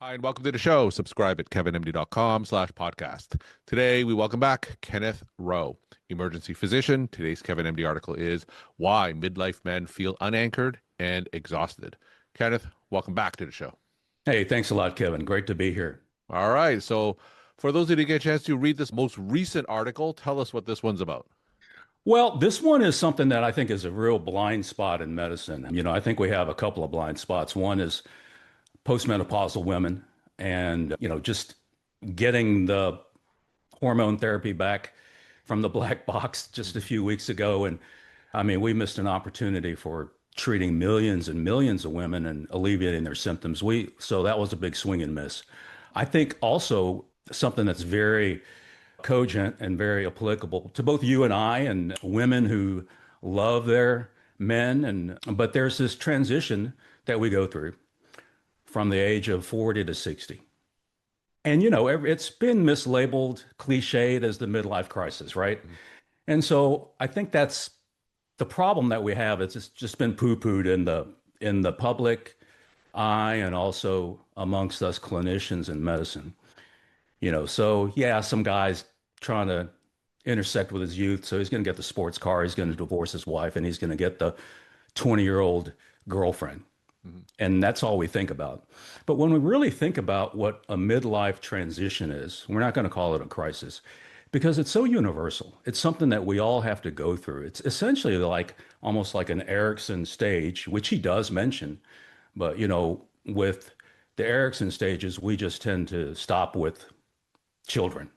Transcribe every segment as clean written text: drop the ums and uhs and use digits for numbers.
Hi, and welcome to the show. Subscribe at kevinmd.com/podcast. Today, we welcome back Kenneth Ro, emergency physician. Today's Kevin MD article is Why Midlife Men Feel Unanchored and Exhausted. Kenneth, welcome back to the show. Hey, thanks a lot, Kevin. Great to be here. All right. So, for those who didn't get a chance to read this most recent article, tell us what this one's about. Well, this one is something that I think is a real blind spot in medicine. I think we have a couple of blind spots. One is postmenopausal women and, just getting the hormone therapy back from the black box just a few weeks ago. And we missed an opportunity for treating millions and millions of women and alleviating their symptoms. So that was a big swing and miss. I think also something that's very cogent and very applicable to both you and I and women who love their men. But there's this transition that we go through from the age of 40 to 60. And, it's been mislabeled, cliched as the midlife crisis, right? And so I think that's the problem that we have. It's just been poo-pooed in the public eye and also amongst us clinicians in medicine. So yeah, some guy's trying to intersect with his youth. So he's going to get the sports car, he's going to divorce his wife, and he's going to get the 20-year-old girlfriend. And that's all we think about. But when we really think about what a midlife transition is, we're not going to call it a crisis because it's so universal. It's something that we all have to go through. It's essentially like almost like an Erickson stage, which he does mention. But, with the Erickson stages, we just tend to stop with children.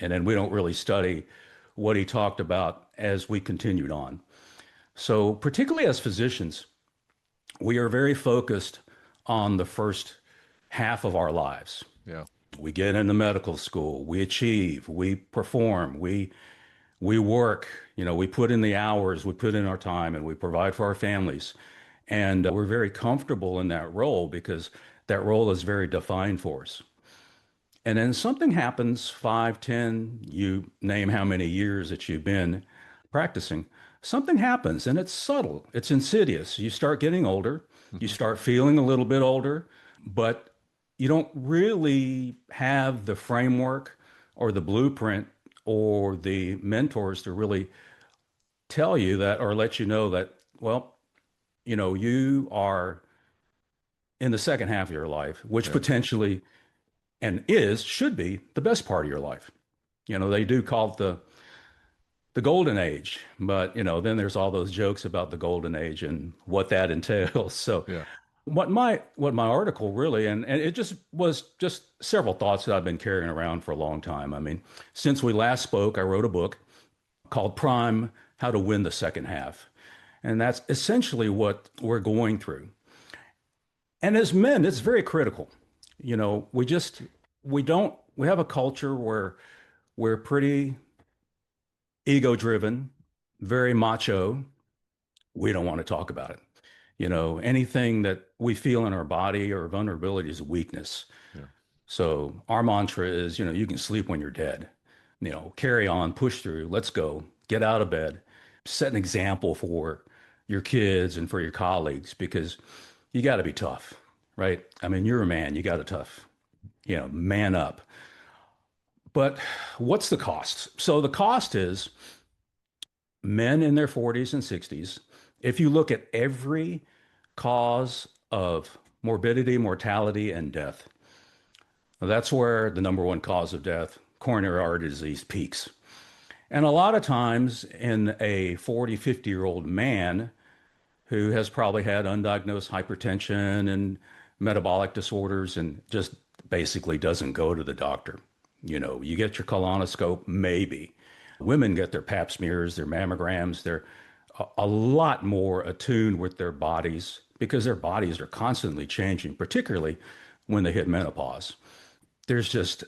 And then we don't really study what he talked about as we continued on. So, particularly as physicians, we are very focused on the first half of our lives. Yeah. We get into medical school, we achieve, we perform, we work, we put in the hours, we put in our time, and we provide for our families. And we're very comfortable in that role because that role is very defined for us. And then something happens, 5, 10, you name how many years that you've been practicing. Something happens and it's subtle, it's insidious. You start getting older, you start feeling a little bit older, but you don't really have the framework or the blueprint or the mentors to really tell you that or let you know that, well, you are in the second half of your life, which Yeah. potentially and should be the best part of your life. They do call it the golden age, but then there's all those jokes about the golden age and what that entails. So Yeah. what my article really, and it just was just several thoughts that I've been carrying around for a long time. Since we last spoke, I wrote a book called Prime: How to Win the Second Half. And that's essentially what we're going through. And as men, it's very critical. We have a culture where we're pretty ego driven, very macho. We don't want to talk about it. Anything that we feel in our body or vulnerability is weakness. Yeah. So our mantra is, you can sleep when you're dead. Carry on, push through, let's go, get out of bed, set an example for your kids and for your colleagues because you got to be tough, right? You're a man, you got to tough, man up. But what's the cost? So the cost is men in their 40s and 60s. If you look at every cause of morbidity, mortality, and death, that's where the number one cause of death, coronary artery disease, peaks. And a lot of times in a 40, 50-year-old man who has probably had undiagnosed hypertension and metabolic disorders and just basically doesn't go to the doctor. You get your colonoscope, maybe. Women get their pap smears, their mammograms. They're a lot more attuned with their bodies because their bodies are constantly changing, particularly when they hit menopause. There's just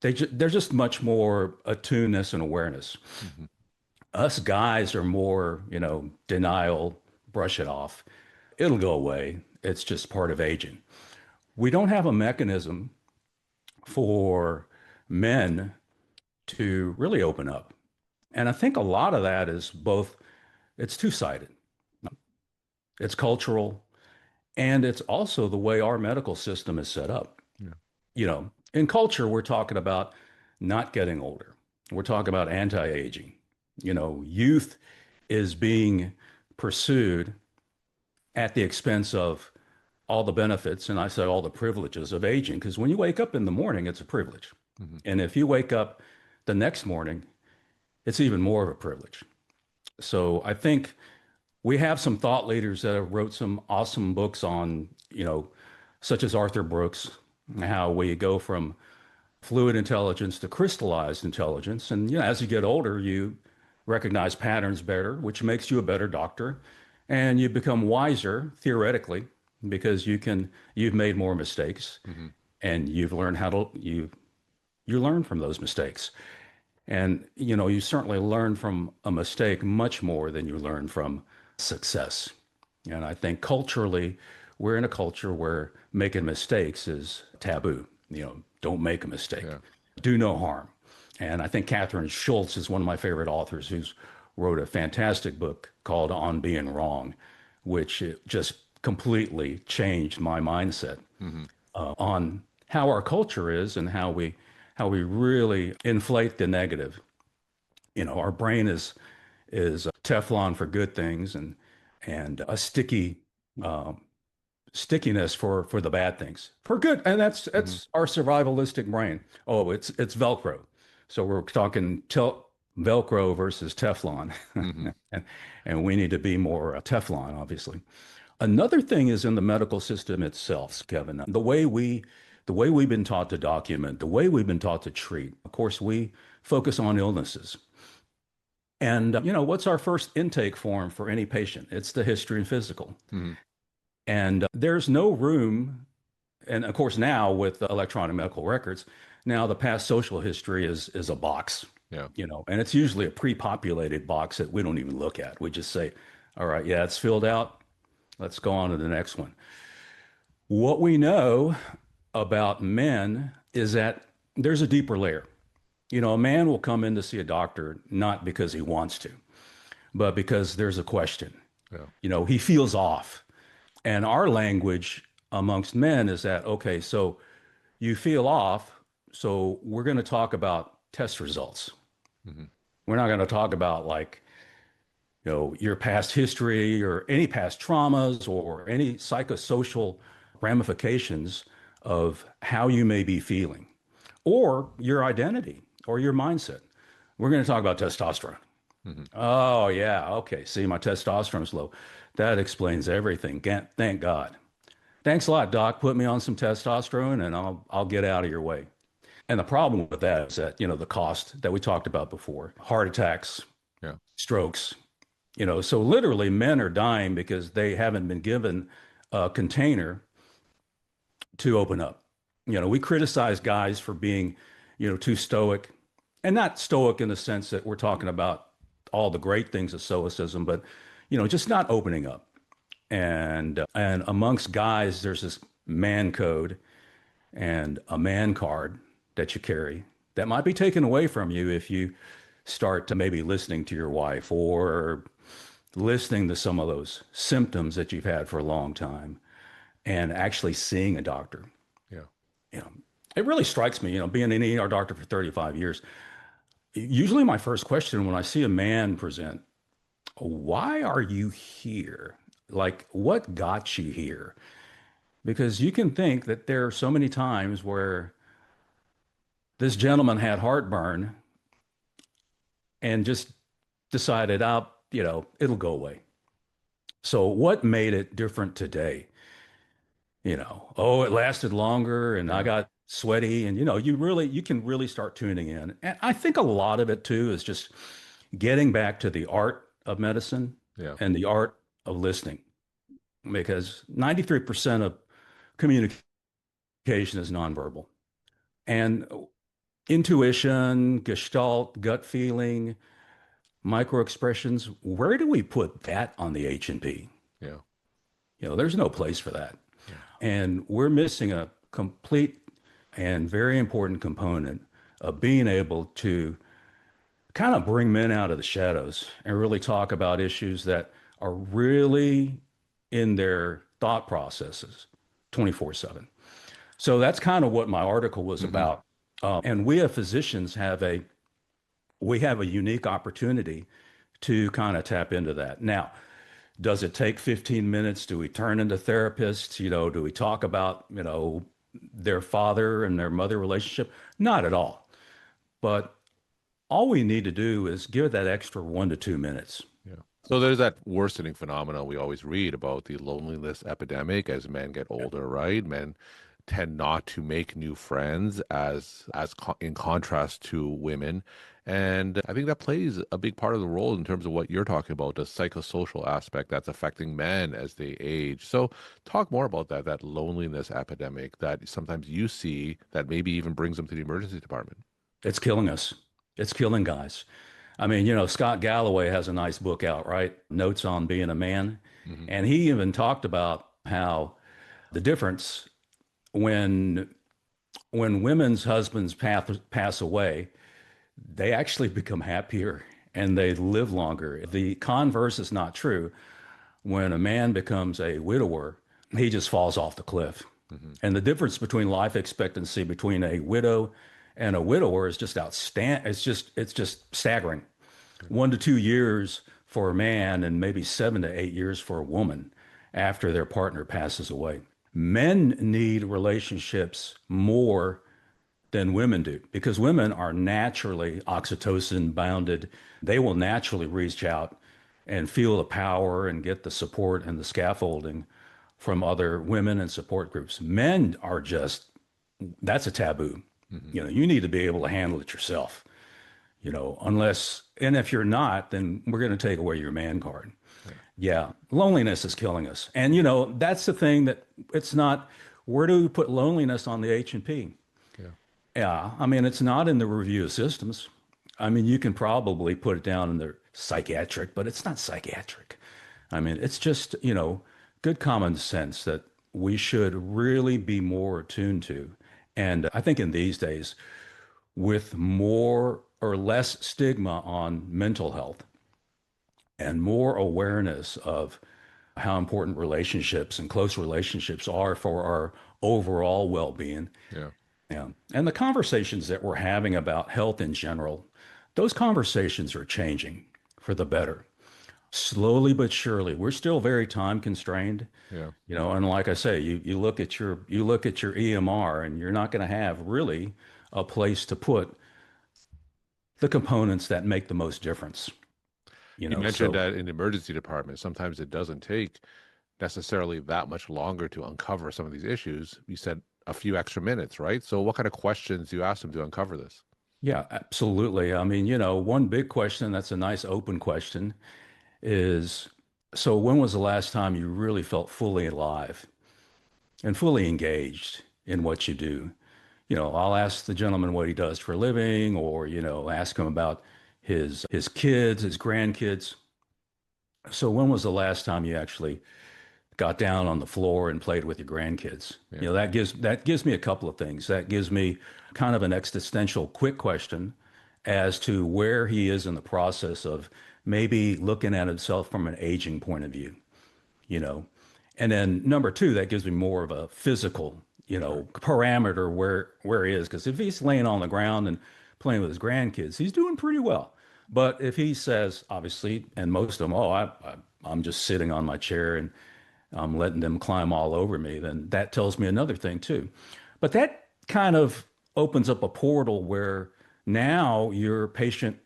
they're just much more attuneness and awareness. Us guys are more, denial, brush it off. It'll go away. It's just part of aging. We don't have a mechanism for men to really open up. And I think a lot of that is it's two-sided. It's cultural, and it's also the way our medical system is set up. Yeah. In culture, we're talking about not getting older. We're talking about anti-aging. Youth is being pursued at the expense of all the benefits, and I say all the privileges of aging, because when you wake up in the morning, it's a privilege. Hmm. And if you wake up the next morning, it's even more of a privilege. So I think we have some thought leaders that have wrote some awesome books on, such as Arthur Brooks, how we go from fluid intelligence to crystallized intelligence. And as you get older, you recognize patterns better, which makes you a better doctor. And you become wiser theoretically because you've made more mistakes Hmm. and you've learned you learn from those mistakes. And you certainly learn from a mistake much more than you learn from success. And I think culturally, we're in a culture where making mistakes is taboo. Don't make a mistake, Yeah. do no harm. And I think Catherine Schultz is one of my favorite authors who's wrote a fantastic book called On Being Wrong, which just completely changed my mindset Hmm. on how our culture is and how we really inflate the negative. Our brain is Teflon for good things and a um, stickiness for the bad things for good, and that's Hmm. that's our survivalistic brain. Oh, it's Velcro, so we're talking Velcro versus Teflon, Hmm. and and we need to be more Teflon, obviously. Another thing is in the medical system itself, Kevin. The way we've been taught to document, the way we've been taught to treat. Of course, we focus on illnesses. And what's our first intake form for any patient? It's the history and physical. Hmm. And there's no room. And of course, now with the electronic medical records, now the past social history is a box, Yeah. and it's usually a pre-populated box that we don't even look at. We just say, all right, yeah, it's filled out. Let's go on to the next one. What we know about men is that there's a deeper layer. A man will come in to see a doctor not because he wants to, but because there's a question. Yeah. He feels off. And our language amongst men is that, okay, so you feel off, so we're going to talk about test results. Hmm. We're not going to talk about like, your past history or any past traumas or any psychosocial ramifications of how you may be feeling or your identity or your mindset. We're going to talk about testosterone. Hmm. Oh, yeah. Okay. See, my testosterone's low. That explains everything. Thank God. Thanks a lot, doc. Put me on some testosterone and I'll get out of your way. And the problem with that is that, the cost that we talked about before, heart attacks, Yeah. strokes, so literally men are dying because they haven't been given a container to open up. We criticize guys for being, too stoic, and not stoic in the sense that we're talking about all the great things of stoicism, but just not opening up. And amongst guys, there's this man code and a man card that you carry that might be taken away from you if you start to maybe listening to your wife or listening to some of those symptoms that you've had for a long time and actually seeing a doctor. Yeah. You know, it really strikes me, being an ER doctor for 35 years. Usually my first question when I see a man present, why are you here? Like, what got you here? Because you can think that there are so many times where this gentleman had heartburn and just decided, it'll go away. So what made it different today? Oh, it lasted longer and I Yeah. got sweaty and you can really start tuning in. And I think a lot of it too is just getting back to the art of medicine Yeah. and the art of listening because 93% of communication is nonverbal. And intuition, gestalt, gut feeling, micro expressions, where do we put that on the H&P? Yeah. There's no place for that. Yeah. And we're missing a complete and very important component of being able to kind of bring men out of the shadows and really talk about issues that are really in their thought processes 24/7. So that's kind of what my article was Hmm. about. And we as physicians have a unique opportunity to kind of tap into that. Now, does it take 15 minutes? Do we turn into therapists? Do we talk about, their father and their mother relationship? Not at all. But all we need to do is give it that extra 1 to 2 minutes. Yeah. So there's that worsening phenomenon we always read about, the loneliness epidemic as men get older, right? Men tend not to make new friends in contrast to women. And I think that plays a big part of the role in terms of what you're talking about, the psychosocial aspect that's affecting men as they age. So talk more about that loneliness epidemic that sometimes you see that maybe even brings them to the emergency department. It's killing us. It's killing guys. I mean, Scott Galloway has a nice book out, right? Notes on Being a Man. Hmm. And he even talked about how the difference when women's husbands pass away, they actually become happier and they live longer. The converse is not true. When a man becomes a widower, he just falls off the cliff. Hmm. And the difference between life expectancy between a widow and a widower is just outstanding. It's just staggering. 1 to 2 years for a man and maybe 7 to 8 years for a woman after their partner passes away. Men need relationships more than women do because women are naturally oxytocin bounded. They will naturally reach out and feel the power and get the support and the scaffolding from other women and support groups. Men are just, that's a taboo. Hmm. You need to be able to handle it yourself, unless, and if you're not, then we're going to take away your man card. Yeah. Yeah, loneliness is killing us. And, that's the thing that it's not, where do we put loneliness on the H&P? Yeah. Yeah, I mean, it's not in the review of systems. I mean, you can probably put it down in the psychiatric, but it's not psychiatric. I mean, it's just, good common sense that we should really be more attuned to. And I think in these days, with more or less stigma on mental health and more awareness of how important relationships and close relationships are for our overall well-being. Yeah. Yeah. And the conversations that we're having about health in general, those conversations are changing for the better. Slowly but surely. We're still very time constrained, Yeah. and like I say, you look at your EMR and you're not going to have really a place to put the components that make the most difference, You mentioned so that in the emergency department, sometimes it doesn't take necessarily that much longer to uncover some of these issues. You said a few extra minutes, right? So what kind of questions do you ask them to uncover this? yeah, absolutely. I mean, one big question that's a nice open question is, so when was the last time you really felt fully alive and fully engaged in what you do? I'll ask the gentleman what he does for a living, or, ask him about his kids, his grandkids. So when was the last time you actually got down on the floor and played with your grandkids? Yeah. That gives me a couple of things. That gives me kind of an existential quick question as to where he is in the process of maybe looking at himself from an aging point of view, you know. And then number two, that gives me more of a physical, Sure. parameter where he is. Because if he's laying on the ground and playing with his grandkids, he's doing pretty well. But if he says, obviously, and most of them, oh, I'm just sitting on my chair and I'm letting them climb all over me, then that tells me another thing too. But that kind of opens up a portal where now your patient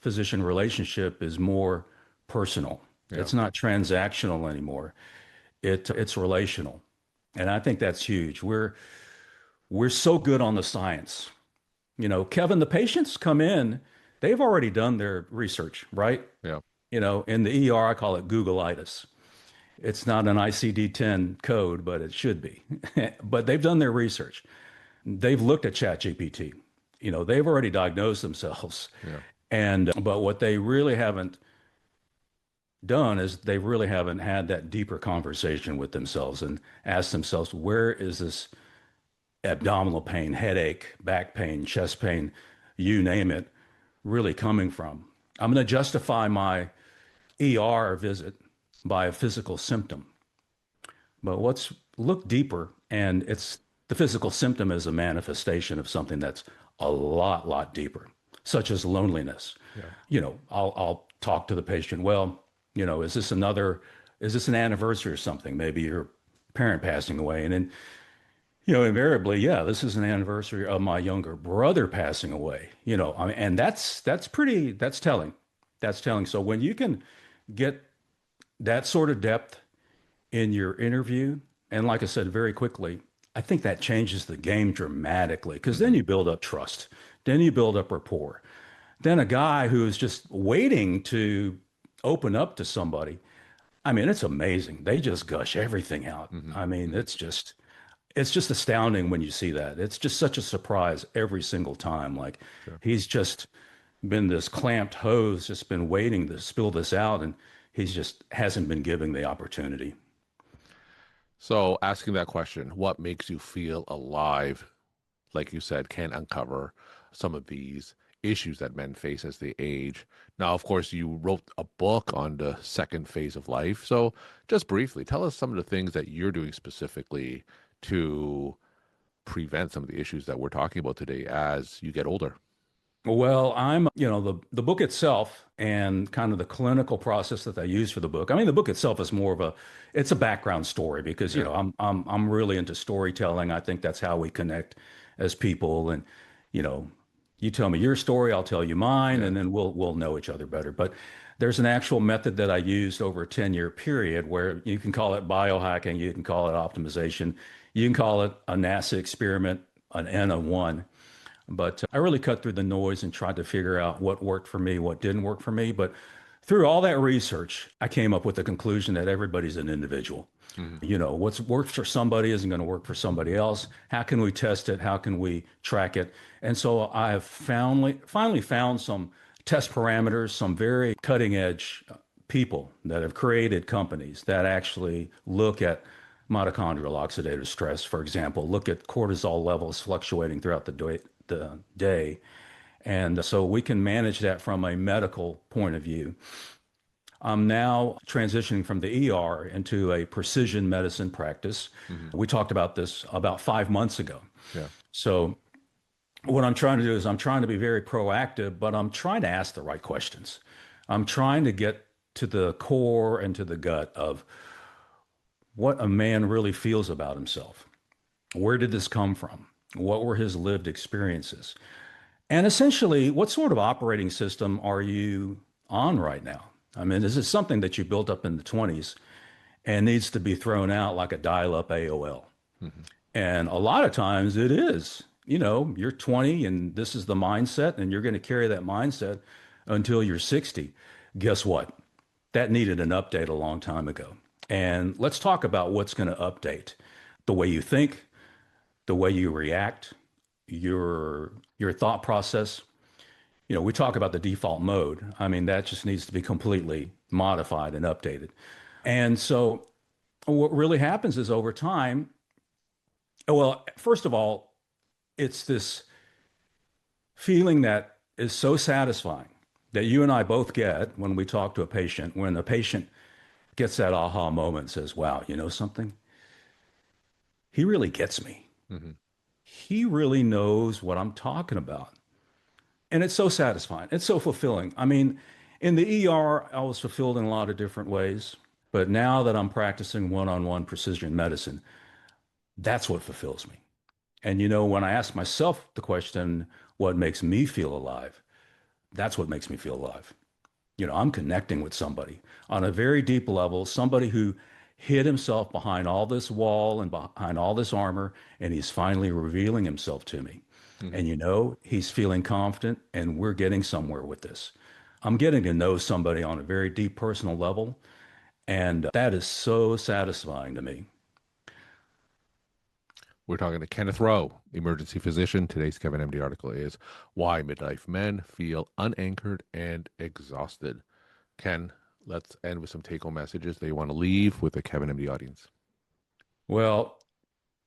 physician relationship is more personal. Yeah. It's not transactional anymore. It's relational. And I think that's huge. We're so good on the science. Kevin, the patients come in, they've already done their research, right? Yeah. In the ER, I call it Googleitis. It's not an ICD-10 code, but it should be. But they've done their research. They've looked at ChatGPT. They've already diagnosed themselves. Yeah. And but what they really haven't done is they really haven't had that deeper conversation with themselves and asked themselves, where is this abdominal pain, headache, back pain, chest pain, you name it, really coming from? I'm going to justify my ER visit by a physical symptom. But let's look deeper, and it's The physical symptom is a manifestation of something that's a lot deeper, such as loneliness. Yeah. I'll talk to the patient. Well, is this an anniversary or something? Maybe your parent passing away. And then, invariably, yeah, this is an anniversary of my younger brother passing away. I mean, and that's telling. That's telling. So when you can get that sort of depth in your interview, and like I said, very quickly, I think that changes the game dramatically because then Hmm. you build up trust, then you build up rapport. Then a guy who is just waiting to open up to somebody, I mean, it's amazing. They just gush everything out. Hmm. I mean, Hmm. it's just astounding when you see that. It's just such a surprise every single time. Like Sure. he's just been this clamped hose, just been waiting to spill this out, and he's just hasn't been given the opportunity. So, asking that question, what makes you feel alive, like you said, can uncover some of these issues that men face as they age. Now, of course, you wrote a book on the second phase of life. So, just briefly, tell us some of the things that you're doing specifically to prevent some of the issues that we're talking about today as you get older. Well, the book itself and kind of the clinical process that I use for the book. I mean, the book itself is more of it's a background story because, Yeah. I'm really into storytelling. I think that's how we connect as people. And, you know, you tell me your story, I'll tell you mine, Yeah. and then we'll know each other better. But there's an actual method that I used over a 10-year period where you can call it biohacking, you can call it optimization, you can call it a NASA experiment, an N of one. But I really cut through the noise and tried to figure out what worked for me, what didn't work for me. But through all that research, I came up with the conclusion that everybody's an individual. Hmm. What's works for somebody isn't going to work for somebody else. How can we test it? How can we track it? And so I have finally found some test parameters, some very cutting edge people that have created companies that actually look at mitochondrial oxidative stress, for example, look at cortisol levels fluctuating throughout the day. And so we can manage that from a medical point of view. I'm now transitioning from the ER into a precision medicine practice. Hmm. We talked about this about 5 months ago. Yeah. So, what I'm trying to do is I'm trying to be very proactive, but I'm trying to ask the right questions. I'm trying to get to the core and to the gut of what a man really feels about himself. Where did this come from? What were his lived experiences? And essentially, what sort of operating system are you on right now? I mean, is this something that you built up in the 20s and needs to be thrown out like a dial up AOL? Hmm. And a lot of times it is. You're 20 and this is the mindset, and you're going to carry that mindset until you're 60. Guess what? That needed an update a long time ago. And let's talk about what's going to update the way you think, the way you react, your thought process. We talk about the default mode. I mean, that just needs to be completely modified and updated. And so what really happens is over time, well, first of all, it's this feeling that is so satisfying that you and I both get when we talk to a patient, when the patient gets that aha moment and says, wow, you know something? He really gets me. Hmm. He really knows what I'm talking about. And it's so satisfying. It's so fulfilling. I mean, in the ER, I was fulfilled in a lot of different ways. But now that I'm practicing one-on-one precision medicine, that's what fulfills me. And when I ask myself the question, what makes me feel alive? That's what makes me feel alive. I'm connecting with somebody on a very deep level, somebody who hid himself behind all this wall and behind all this armor, and he's finally revealing himself to me. Hmm. And he's feeling confident, and we're getting somewhere with this. I'm getting to know somebody on a very deep personal level, and that is so satisfying to me. We're talking to Kenneth Ro, emergency physician. Today's Kevin MD article is Why Midlife Men Feel Unanchored and Exhausted. Ken, let's end with some take home messages that you want to leave with the Kevin MD audience. Well,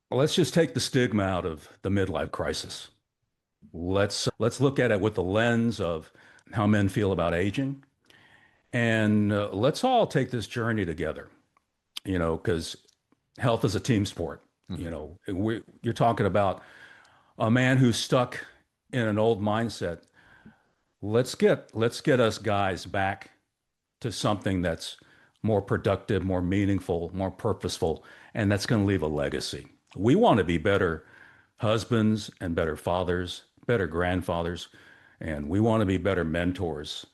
let's just take the stigma out of the midlife crisis. Let's look at it with the lens of how men feel about aging, and let's all take this journey together. Because health is a team sport. You Hmm. know, you're talking about a man who's stuck in an old mindset. Let's get us guys back to something that's more productive, more meaningful, more purposeful, and that's going to leave a legacy. We want to be better husbands and better fathers, better grandfathers, and we want to be better mentors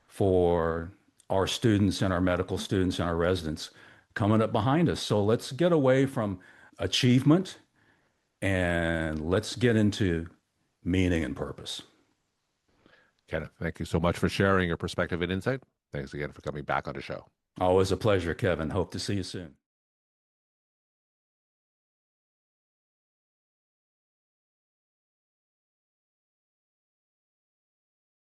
for our students and our medical students and our residents coming up behind us. So let's get away from achievement and let's get into meaning and purpose. Kenneth, thank you so much for sharing your perspective and insight. Thanks again for coming back on the show. Always a pleasure, Kevin. Hope to see you soon.